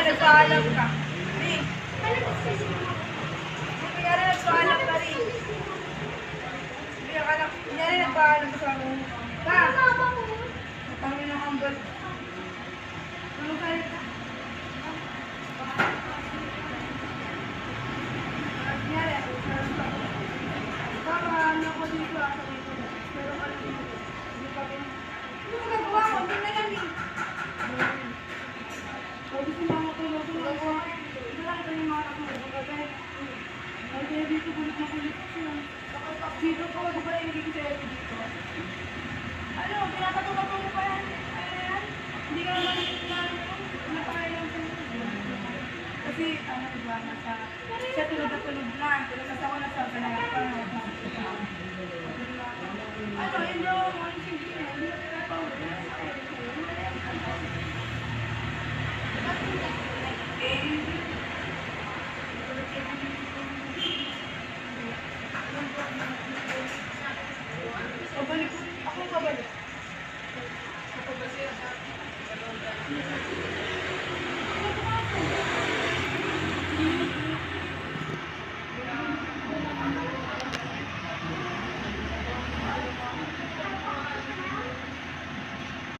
Nagpaalam ka. Rin. Kunyari nagpaalam ka rin. Kunyari nagpaalam ka sa akin. Pa! Napangin ang hambal. Ano kayo? Kunyari, ano ko dito ako dito. Pero ano dito. Hindi pa rin. Ano magagawa ko? Hindi na lang eh. Pwede si mama ko yung ginagawa. Ito lang ito yung mga kapagagay. Ay, kaya dito gulit na gulit siya. Dito ko, di ba na hindi ko siya dito? Ano, pinapatulog mo pa yan? Hindi ka naman napakailang sa kasi, ano, diba, siya tulog na tulog na. Tulog na ako na sa panayapan. Ano, yun yung, hindi na pinapaulit.